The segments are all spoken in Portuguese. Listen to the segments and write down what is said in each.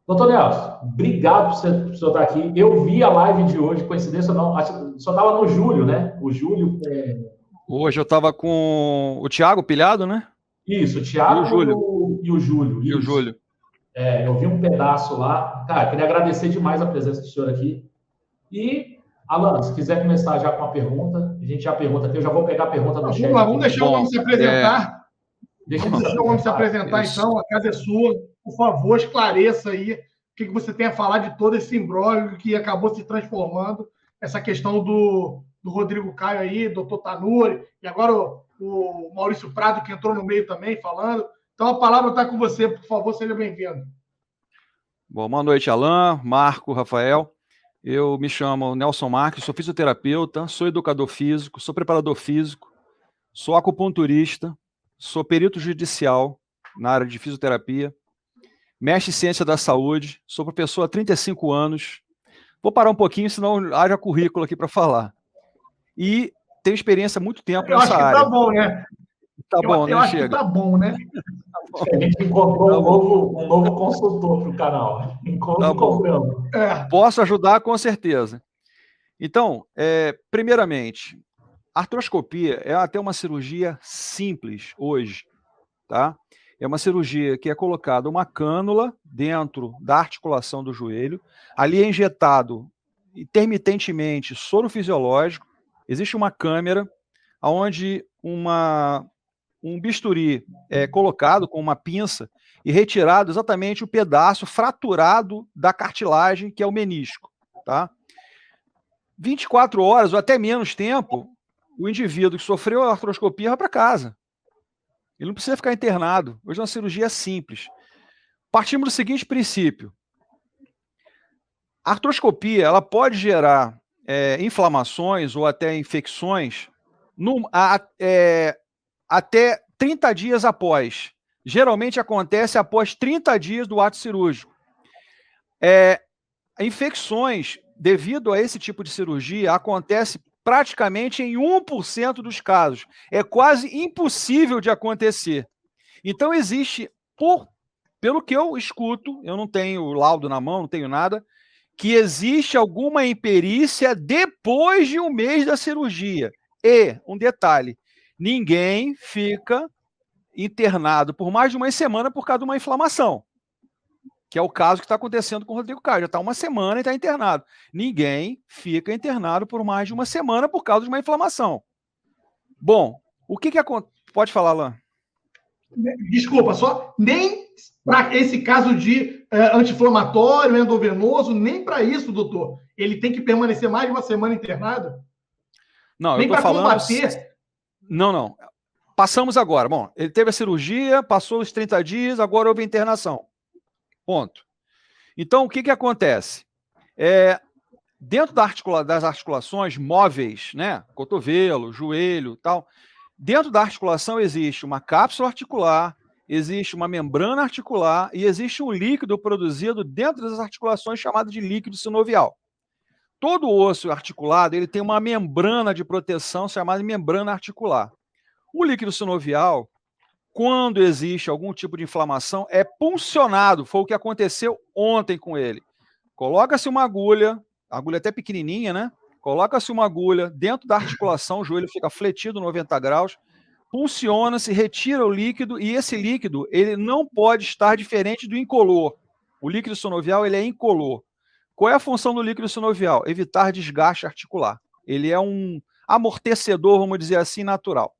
Doutor Nelson, obrigado por você estar aqui. Eu vi a live de hoje, coincidência ou não, só estava no Júlio, né? O Júlio Hoje eu estava com o Thiago Pilhado, né? Isso, o E o Thiago Júlio. e o Júlio, E o isso. Júlio. Eu vi um pedaço lá. Cara, queria agradecer demais a presença do senhor aqui. E, Alan, se quiser começar já com a pergunta, a gente já pergunta aqui, eu já vou pegar a pergunta no Vamos chat lá, aqui. vamos deixar o homem se apresentar. Deixa Vamos ele se deixar o homem se apresentar. apresentar, então. A casa é sua. Por favor, esclareça aí o que você tem a falar de todo esse imbróglio que acabou se transformando, essa questão do Rodrigo Caio aí, doutor Tanuri, e agora o Maurício Prado, que entrou no meio também, falando. Então, a palavra está com você, por favor, seja bem-vindo. Bom, boa noite, Alan, Marco, Rafael. Eu me chamo Nelson Marques, sou fisioterapeuta, sou educador físico, sou preparador físico, sou acupunturista, sou perito judicial na área de fisioterapia, mestre em ciência da saúde, sou professor há 35 anos. Vou parar um pouquinho, senão haja currículo aqui para falar. E tenho experiência há muito tempo nessa área. Eu acho que tá bom, né? Tá bom, né? Eu acho Chega. que tá bom, né? A gente encontrou um novo consultor para o canal. Encontramos. Posso ajudar com certeza. Então, primeiramente, artroscopia é até uma cirurgia simples hoje, tá? É uma cirurgia que é colocada uma cânula dentro da articulação do joelho, ali é injetado intermitentemente soro fisiológico, existe uma câmera onde um bisturi é colocado com uma pinça e retirado exatamente o pedaço fraturado da cartilagem, que é o menisco, tá? 24 horas ou até menos tempo, o indivíduo que sofreu a artroscopia vai para casa. Ele não precisa ficar internado. Hoje é uma cirurgia simples. Partimos do seguinte princípio. A artroscopia ela pode gerar inflamações ou até infecções até 30 dias após. Geralmente acontece após 30 dias do ato cirúrgico. Infecções, devido a esse tipo de cirurgia, acontece praticamente em 1% dos casos. É quase impossível de acontecer. Então existe, pelo que eu escuto, eu não tenho laudo na mão, não tenho nada, que existe alguma imperícia depois de um mês da cirurgia. E, um detalhe, ninguém fica internado por mais de uma semana por causa de uma inflamação, que é o caso que está acontecendo com o Rodrigo Caio. Já está uma semana e está internado. Ninguém fica internado por mais de uma semana por causa de uma inflamação. Bom, o que acontece? Pode falar, Alain. Desculpa, só nem para esse caso de anti-inflamatório, endovenoso, nem para isso, doutor. Ele tem que permanecer mais de uma semana internado? Não, nem eu estou falando... combater? Não. Passamos agora. Bom, ele teve a cirurgia, passou os 30 dias, agora houve internação. Ponto. Então, o que acontece? Dentro das articulações móveis, né, cotovelo, joelho, tal, dentro da articulação existe uma cápsula articular, existe uma membrana articular e existe um líquido produzido dentro das articulações chamado de líquido sinovial. Todo osso articulado ele tem uma membrana de proteção chamada de membrana articular. O líquido sinovial, quando existe algum tipo de inflamação, é puncionado. Foi o que aconteceu ontem com ele. Coloca-se uma agulha até pequenininha, né? Coloca-se uma agulha dentro da articulação, o joelho fica fletido 90 graus, punciona-se, retira o líquido, e esse líquido ele não pode estar diferente do incolor. O líquido sinovial ele é incolor. Qual é a função do líquido sinovial? Evitar desgaste articular. Ele é um amortecedor, vamos dizer assim, natural.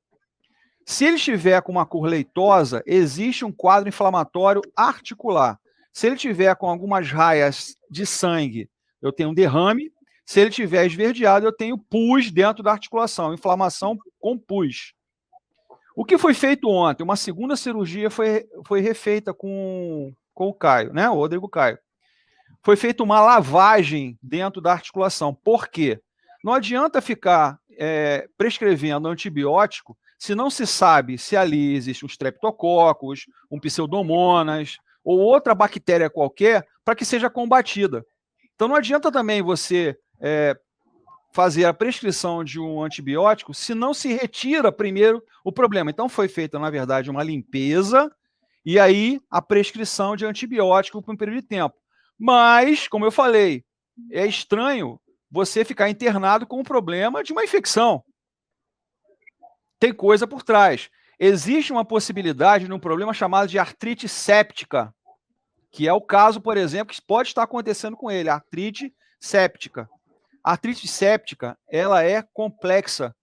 Se ele estiver com uma cor leitosa, existe um quadro inflamatório articular. Se ele tiver com algumas raias de sangue, eu tenho um derrame. Se ele tiver esverdeado, eu tenho pus dentro da articulação, inflamação com pus. O que foi feito ontem? Uma segunda cirurgia foi refeita com o Caio, né? O Rodrigo Caio. Foi feita uma lavagem dentro da articulação. Por quê? Não adianta ficar prescrevendo antibiótico se não se sabe se ali existe um streptococcus, um pseudomonas ou outra bactéria qualquer para que seja combatida. Então não adianta também você fazer a prescrição de um antibiótico se não se retira primeiro o problema. Então foi feita, na verdade, uma limpeza e aí a prescrição de antibiótico por um período de tempo. Mas, como eu falei, é estranho você ficar internado com um problema de uma infecção. Tem coisa por trás. Existe uma possibilidade de um problema chamado de artrite séptica, que é o caso, por exemplo, que pode estar acontecendo com ele, artrite séptica. A artrite séptica, ela é complexa.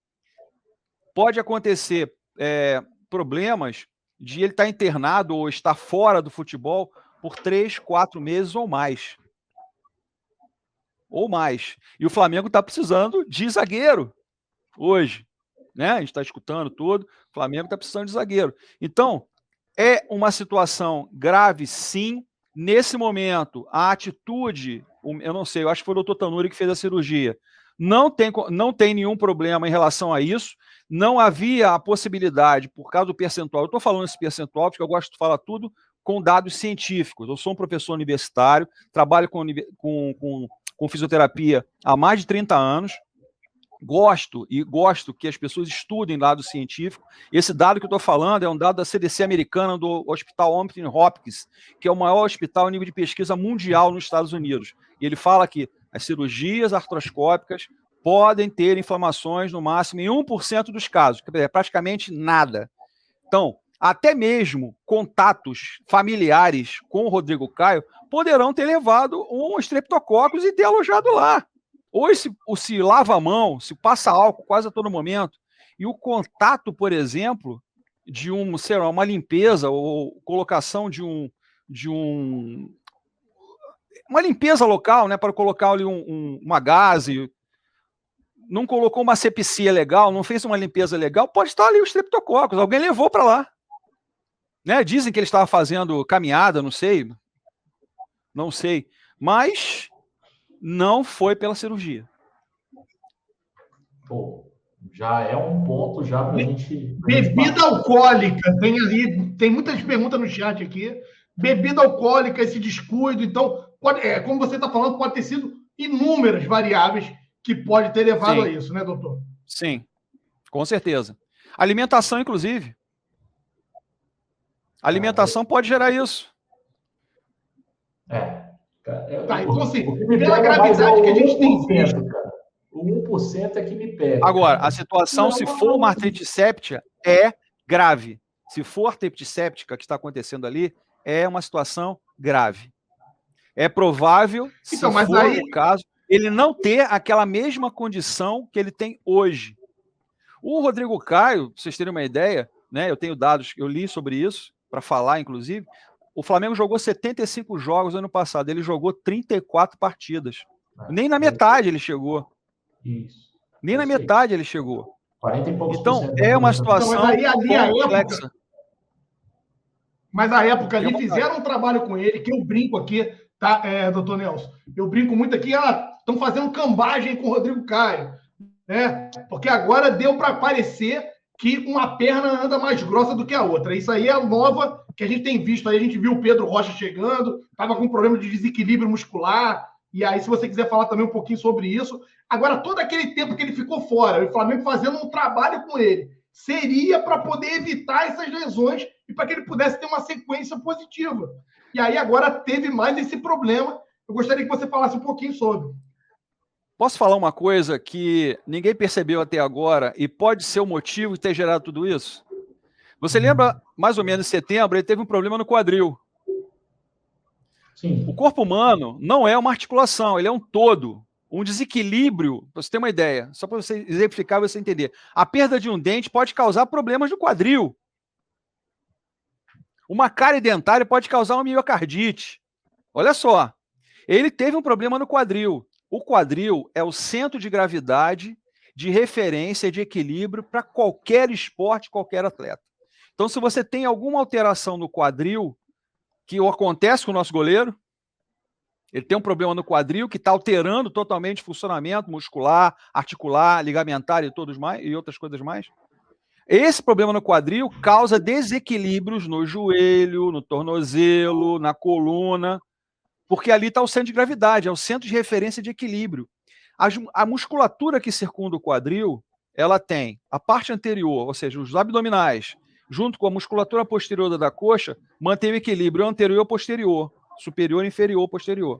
Pode acontecer problemas de ele estar internado ou estar fora do futebol por 3, 4 meses ou mais. Ou mais. E o Flamengo está precisando de zagueiro hoje. Né? A gente está escutando tudo. O Flamengo está precisando de zagueiro. Então, é uma situação grave, sim. Nesse momento, a atitude, eu não sei, eu acho que foi o doutor Tanuri que fez a cirurgia. Não tem nenhum problema em relação a isso. Não havia a possibilidade, por causa do percentual. Eu estou falando esse percentual porque eu gosto de falar tudo com dados científicos. Eu sou um professor universitário, trabalho com fisioterapia há mais de 30 anos. Gosto que as pessoas estudem dado científico. Esse dado que eu estou falando é um dado da CDC americana, do Hospital Anthony Hopkins, que é o maior hospital a nível de pesquisa mundial nos Estados Unidos. E ele fala que as cirurgias artroscópicas podem ter inflamações no máximo em 1% dos casos, que é praticamente nada. Então, até mesmo contatos familiares com o Rodrigo Caio poderão ter levado um estreptococcus e ter alojado lá. Ou se lava a mão, se passa álcool quase a todo momento, e o contato, por exemplo, de uma limpeza ou colocação de uma limpeza local, né, para colocar ali uma gaze, não colocou uma asepsia legal, não fez uma limpeza legal, pode estar ali o estreptococcus, alguém levou para lá. Né? Dizem que ele estava fazendo caminhada, não sei, mas não foi pela cirurgia. Pô, já é um ponto já para a gente... Bebida alcoólica, tem muitas perguntas no chat aqui. Bebida alcoólica, esse descuido, então, como você está falando, pode ter sido inúmeras variáveis que pode ter levado a isso, né, doutor? Sim, com certeza. Alimentação, inclusive. A alimentação pode gerar isso. Tá, então assim, pela gravidade que a gente tem visto... O 1% é que me pega. Agora, a situação, se for uma artrite séptica, é grave. Se for artrite séptica que está acontecendo ali, é uma situação grave. É provável, se for o caso, ele não ter aquela mesma condição que ele tem hoje. O Rodrigo Caio, para vocês terem uma ideia, né, eu tenho dados, eu li sobre isso, para falar, inclusive, o Flamengo jogou 75 jogos no ano passado, ele jogou 34 partidas. Nem na metade ele chegou. Isso. Nem na metade ele chegou. 40 e poucos então, é uma situação complexa. Mas a época ali fizeram um trabalho com ele, que eu brinco aqui, tá, doutor Nelson? Eu brinco muito aqui, estão fazendo cambagem com o Rodrigo Caio, né? Porque agora deu para parecer que uma perna anda mais grossa do que a outra. Isso aí é a nova que a gente tem visto. Aí a gente viu o Pedro Rocha chegando, estava com um problema de desequilíbrio muscular. E aí, se você quiser falar também um pouquinho sobre isso. Agora, todo aquele tempo que ele ficou fora, o Flamengo fazendo um trabalho com ele, seria para poder evitar essas lesões e para que ele pudesse ter uma sequência positiva. E aí, agora, teve mais esse problema. Eu gostaria que você falasse um pouquinho sobre. Posso falar uma coisa que ninguém percebeu até agora e pode ser o motivo de ter gerado tudo isso? Você lembra, mais ou menos em setembro, ele teve um problema no quadril. Sim. O corpo humano não é uma articulação, ele é um todo. Um desequilíbrio, para você ter uma ideia, só para você exemplificar e você entender. A perda de um dente pode causar problemas no quadril. Uma cárie dentária pode causar uma miocardite. Olha só, ele teve um problema no quadril. O quadril é o centro de gravidade, de referência, de equilíbrio para qualquer esporte, qualquer atleta. Então, se você tem alguma alteração no quadril, que acontece com o nosso goleiro, ele tem um problema no quadril que está alterando totalmente o funcionamento muscular, articular, ligamentar e outras coisas mais. Esse problema no quadril causa desequilíbrios no joelho, no tornozelo, na coluna, porque ali está o centro de gravidade, é o centro de referência de equilíbrio. A musculatura que circunda o quadril, ela tem a parte anterior, ou seja, os abdominais, junto com a musculatura posterior da coxa, mantém o equilíbrio anterior-posterior, superior, inferior, posterior.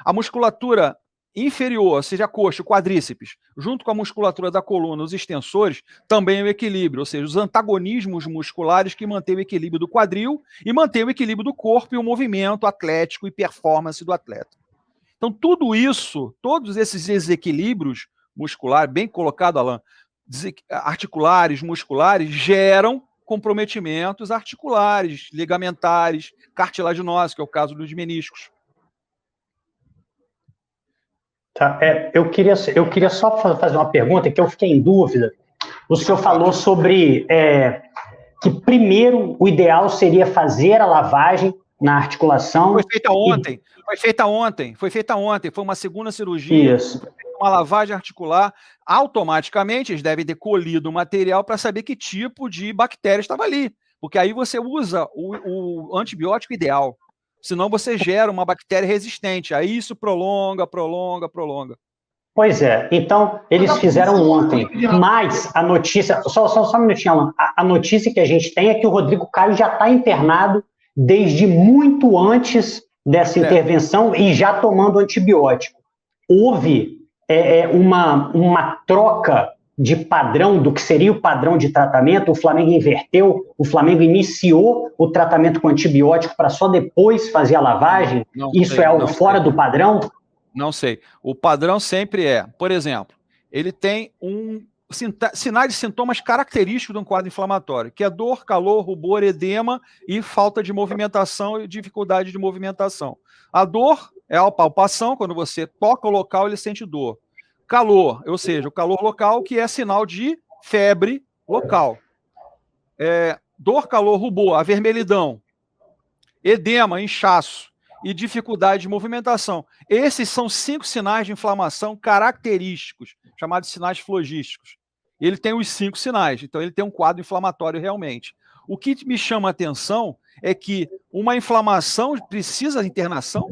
A musculatura inferior, ou seja, a coxa, o quadríceps, junto com a musculatura da coluna, os extensores, também é o equilíbrio, ou seja, os antagonismos musculares que mantêm o equilíbrio do quadril e mantêm o equilíbrio do corpo e o movimento atlético e performance do atleta. Então, tudo isso, todos esses desequilíbrios musculares, bem colocado, Alan, articulares, musculares, geram comprometimentos articulares, ligamentares, cartilaginosos, que é o caso dos meniscos. Tá, eu queria só fazer uma pergunta que eu fiquei em dúvida. O senhor falou sobre que primeiro o ideal seria fazer a lavagem na articulação. Foi feita ontem, foi uma segunda cirurgia. Isso. Uma lavagem articular, automaticamente eles devem ter colhido o material para saber que tipo de bactéria estava ali, porque aí você usa o antibiótico ideal, senão você gera uma bactéria resistente, aí isso prolonga. Pois é, então eles fizeram ontem, mas a notícia, só um minutinho, Alan, a notícia que a gente tem é que o Rodrigo Caio já está internado desde muito antes dessa intervenção e já tomando antibiótico. Houve uma troca de padrão do que seria o padrão de tratamento, o Flamengo inverteu, o Flamengo iniciou o tratamento com antibiótico para só depois fazer a lavagem? Isso é algo fora do padrão? Não sei. O padrão sempre por exemplo, ele tem sinais e sintomas característicos de um quadro inflamatório, que é dor, calor, rubor, edema e falta de movimentação e dificuldade de movimentação. A dor é a palpação, quando você toca o local, ele sente dor. Calor, ou seja, o calor local, que é sinal de febre local. Dor, calor, rubor, avermelhidão, edema, inchaço e dificuldade de movimentação. Esses são 5 sinais de inflamação característicos, chamados de sinais flogísticos. Ele tem os 5 sinais, então ele tem um quadro inflamatório realmente. O que me chama a atenção é que uma inflamação precisa de internação.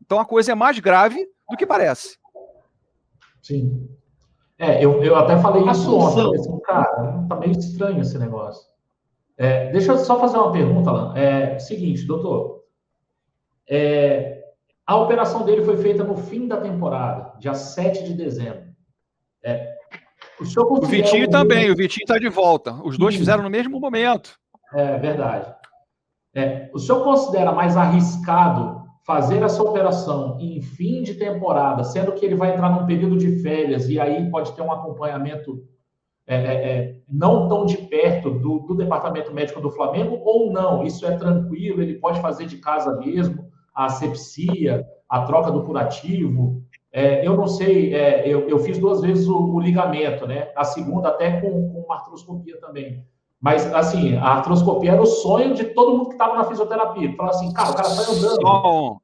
Então a coisa é mais grave do que parece. Sim. Eu até falei isso ontem. Assim, cara, tá meio estranho esse negócio. Deixa eu só fazer uma pergunta, Alan. Seguinte, doutor. A operação dele foi feita no fim da temporada, dia 7 de dezembro. O Vitinho também, o Vitinho está de volta. Os dois fizeram no mesmo momento. É verdade. O senhor considera mais arriscado fazer essa operação em fim de temporada, sendo que ele vai entrar num período de férias e aí pode ter um acompanhamento não tão de perto do departamento médico do Flamengo, ou não? Isso é tranquilo, ele pode fazer de casa mesmo, a asepsia, a troca do curativo. Eu não sei, eu fiz 2 vezes o ligamento, né? A segunda até com uma artroscopia também. Mas, assim, a artroscopia era o sonho de todo mundo que estava na fisioterapia. Falar assim, cara, o cara está andando.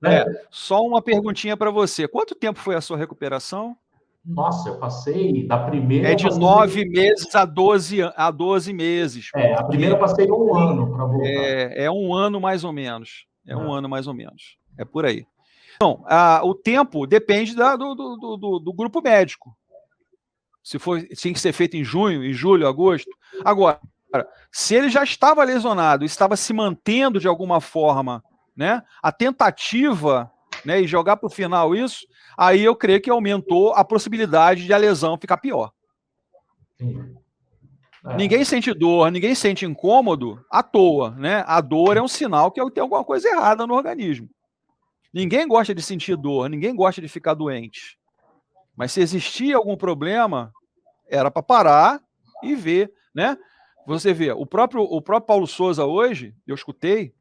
Só uma perguntinha para você. Quanto tempo foi a sua recuperação? Nossa, eu passei da primeira... de 9 meses a 12 meses. A primeira eu passei 1 ano para voltar. É 1 ano mais ou menos. Um ano mais ou menos. É por aí. Então, o tempo depende do grupo médico. Se tinha que ser feito em junho, em julho, agosto. Agora, se ele já estava lesionado, estava se mantendo de alguma forma, né, a tentativa, né, e jogar para o final isso, aí eu creio que aumentou a possibilidade de a lesão ficar pior. Ninguém sente dor, ninguém sente incômodo à toa, né? A dor é um sinal que tem alguma coisa errada no organismo. Ninguém gosta de sentir dor, ninguém gosta de ficar doente. Mas se existia algum problema, era para parar e ver, né? Você vê, o próprio Paulo Souza hoje, eu escutei,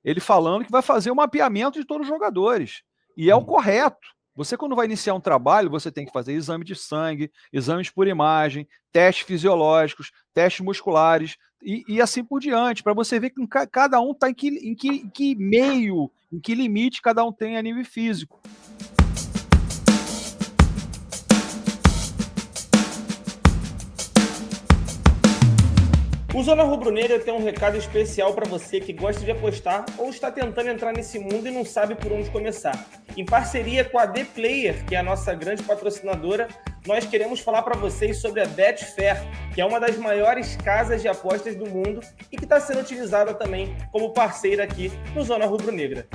ele falando que vai fazer um mapeamento de todos os jogadores. E é o correto. Você, quando vai iniciar um trabalho, você tem que fazer exame de sangue, exames por imagem, testes fisiológicos, testes musculares e assim por diante, para você ver que cada um está em que meio, em que limite cada um tem a nível físico. O Zona Rubro-Negra tem um recado especial para você que gosta de apostar ou está tentando entrar nesse mundo e não sabe por onde começar. Em parceria com a The Player, que é a nossa grande patrocinadora, nós queremos falar para vocês sobre a Betfair, que é uma das maiores casas de apostas do mundo e que está sendo utilizada também como parceira aqui no Zona Rubro-Negra.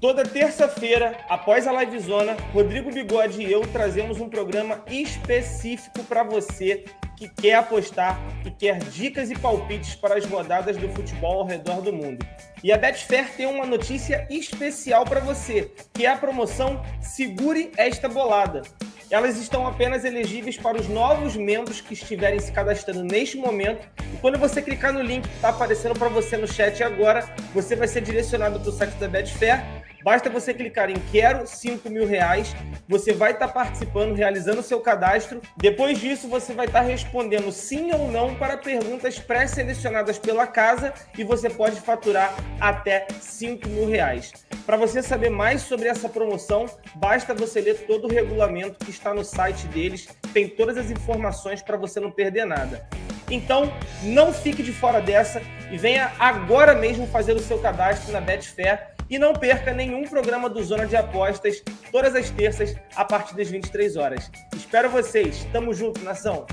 Toda terça-feira, após a Livezona, Rodrigo Bigode e eu trazemos um programa específico para você que quer apostar e quer dicas e palpites para as rodadas do futebol ao redor do mundo. E a Betfair tem uma notícia especial para você, que é a promoção Segure Esta Bolada. Elas estão apenas elegíveis para os novos membros que estiverem se cadastrando neste momento. E quando você clicar no link que está aparecendo para você no chat agora, você vai ser direcionado para o site da Betfair. Basta você clicar em Quero R$5.000, você vai estar participando, realizando o seu cadastro. Depois disso, você vai estar respondendo sim ou não para perguntas pré-selecionadas pela casa e você pode faturar até R$5.000. Para você saber mais sobre essa promoção, basta você ler todo o regulamento que está no site deles. Tem todas as informações para você não perder nada. Então, não fique de fora dessa e venha agora mesmo fazer o seu cadastro na Betfair. E não perca nenhum programa do Zona de Apostas, todas as terças, a partir das 23 horas. Espero vocês. Tamo junto, nação!